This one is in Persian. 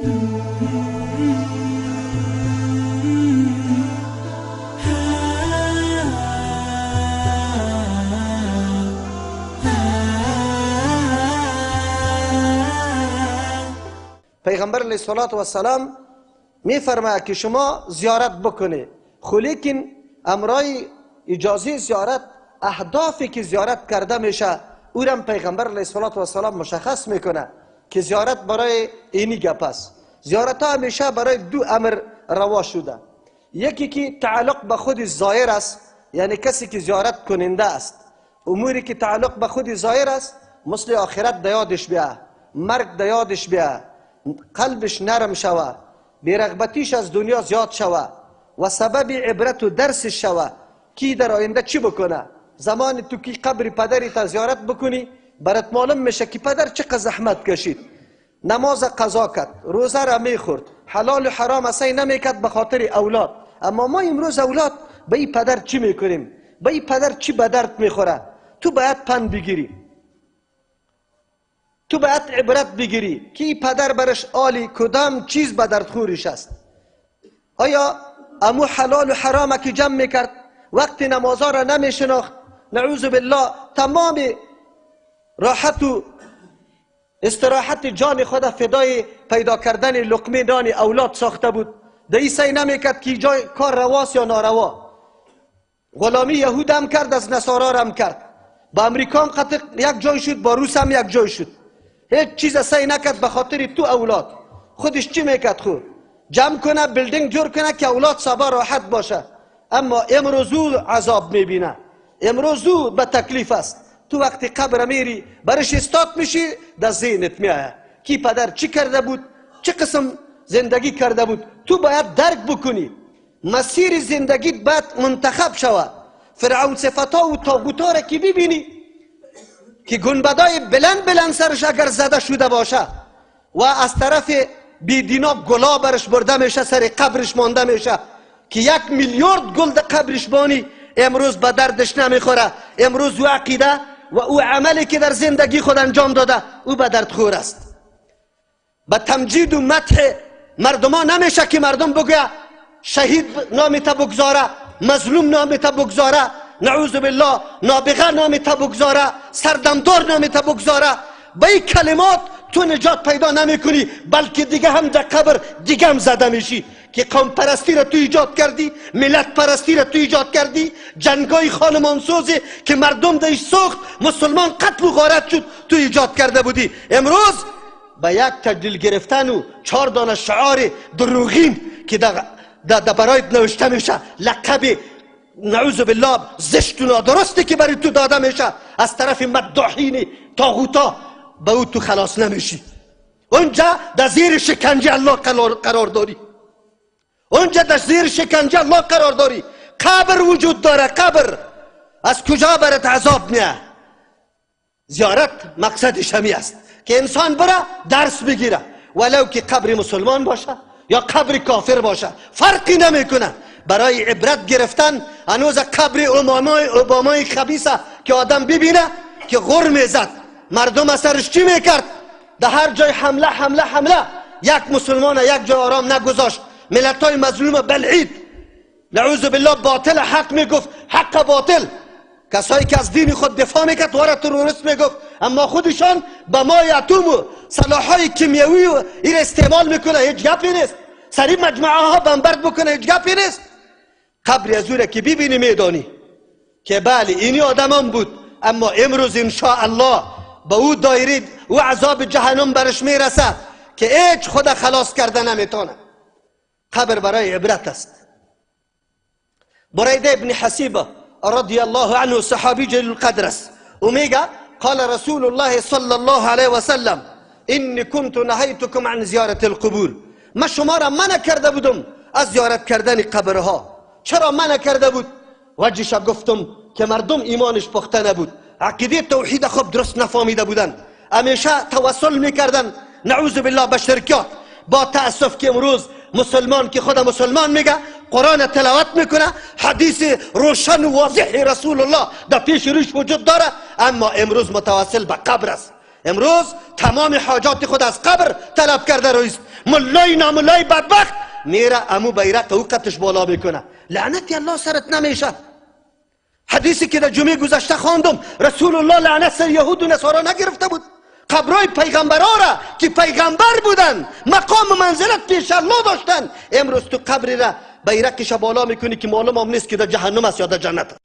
پیغمبر علیه السلام میفرماید که شما زیارت بکنه، خو لیکن امرای اجازه زیارت، اهدافی که زیارت کرده میشه او را پیغمبر علیه السلام مشخص میکنه که زیارت برای اینی گپ است. زیارت ها همیشه برای دو امر روا شده. یکی که تعلق به خود زائر است، یعنی کسی که زیارت کننده است، اموری که تعلق به خود زائر است مثل آخرت دیادش بیا، مرگ دیادش بیا، قلبش نرم شوه، بیرغبتیش از دنیا زیاد شوه و سبب عبرت و درسش شوه کی در آینده چی بکنه. زمان تو که قبر پدری تا زیارت بکنی برات معلوم میشه که پدر چقدر زحمت کشید، نماز قضا کرد، روزه را میخورد، حلال و حرام اصلا نمیکرد به خاطر اولاد. اما ما امروز اولاد به این پدر چی میکنیم؟ به این پدر چی به درد میخوره؟ تو باید پند بگیری، تو باید عبرت بگیری که این پدر برش آلی کدام چیز به درد خورش است. آیا امو حلال و حرام که جمع میکرد وقت نمازها را نمیشناخت، نعوذ بالله تمام راحت و استراحت جان خود فدای پیدا کردن لقمه نان اولاد ساخته بود، در این سعی نمیکرد که جای کار رواست یا ناروا. غلامی یهود هم کرد، از نصارا هم کرد، با امریکا هم قطع یک جای شد، با روس هم یک جای شد، هیچ چیز سعی نکرد به خاطر تو اولاد. خودش چی میکرد؟ خود جمع کنه، بیلدینگ جور کنه که اولاد سبا راحت باشه. اما امروزو عذاب میبینه، امروزو به تکلیف است. تو وقتی قبر میری برش استاد میشی، در ذهنت میآید کی پدر چی کرده بود، چه قسم زندگی کرده بود. تو باید درک بکنی مسیر زندگیت باید منتخب شود. فرعون صفتا و طاغوتا را که ببینی که گنبدای بلند سرش اگر زده شده باشه و از طرف بیدینا گلا برش برده میشه، سر قبرش مانده میشه که 1 میلیارد گل در قبرش بانی، امروز به دردش نمیخوره. امروز او عقیده و او عملی که در زندگی خود انجام داده او به درد خور است. به تمجید و مدح مردمان نمیشه که مردم بگه شهید نامتا بگذاره، مظلوم نامتا بگذاره، نعوذ بالله نابغه نامتا بگذاره، سردمدار نامتا بگذاره. به این کلمات تو نجات پیدا نمی کنی، بلکه دیگه هم در قبر دیگه هم زده میشی که قوم پرستی را تو ایجاد کردی، ملت پرستی را تو ایجاد کردی، جنگای خانمانسوزی که مردم دایش سوخت، مسلمان قتل و غارت شد، تو ایجاد کرده بودی. امروز به یک تجلیل گرفتن و 4 دانه شعار دروغین که در برایت نوشته میشه، لقب نعوذ بالله زشت و نادرستی که برای تو داده میشه از طرف مداحین طاغوتا، به او تو خلاص نمیشی. اونجا در زیر شکنجه الله قرار داری، اونجا در زیر شکنجه الله قرار داری. قبر وجود داره، قبر از کجا برات عذاب میاد؟ زیارت مقصدش همی است که انسان بره درس بگیره، ولو که قبر مسلمان باشه یا قبر کافر باشه فرقی نمیکنه. برای عبرت گرفتن هنوز قبر اوبامای خبیثه که آدم ببینه که غر میزد، مردم اثرش چی میکرد؟ در هر جای حمله، یک مسلمان یک جای آرام نگذاشت. ملتای مظلوم بلعید، نعوذ بالله باطل حق میگفت، حق باطل. کسایی که از دین خود دفاع میکرد وارد تروریست میگفت، اما خودشان با مای اتم و سلاحهای کیمیایی و این استعمال میکنه، هیچ گپی نیست. سری مجموعه ها بمبارد بکنه، هیچ گپی نیست. قبر از او که ببینی میدانی که بله اینی آدمان بود، اما امروز انشاءالله با او دایره و عذاب جهنم برش میرسه که هیچ خود خلاص کرده نمیتونه. قبر برای عبرت است. بريدة ابن حسيبة رضي الله عنه صحابي جليل القدر است. و میگه قال رسول الله صلى الله عليه وسلم إني كنت نهيتكم عن زيارة القبور. ما شما را منع کرده بودم از زیارت کردن قبرها. چرا منع کرده بود؟ وجهش گفتم که مردم ایمانش پخته نبود، عقیده توحید خوب درست نفهمیده بودن، همیشه توسل میکردن نعوذ بالله به شرکات. با تأسف که امروز مسلمان که خود مسلمان میگه، قرآن تلاوت میکنه، حدیث روشن و واضح رسول الله در پیش روش وجود داره، اما امروز متوسل به قبر است. امروز تمام حاجات خود از قبر طلب کرده رویست. ملای ناملای بدبخت میره امو بیرق او قدش بالا میکنه. لعنتی الله سرت نمیشه. حدیثی که در جمعه گذشته خواندم، رسول الله لعنت سر یهود و نصارا نگرفته بود. قبرای پیغمبرها را که پیغمبر بودن، مقام و منزلت پیش الله داشتن، امروز تو قبری را بیرقش بالا میکنی که معلوم هم نیست که در جهنم است یا در جنت.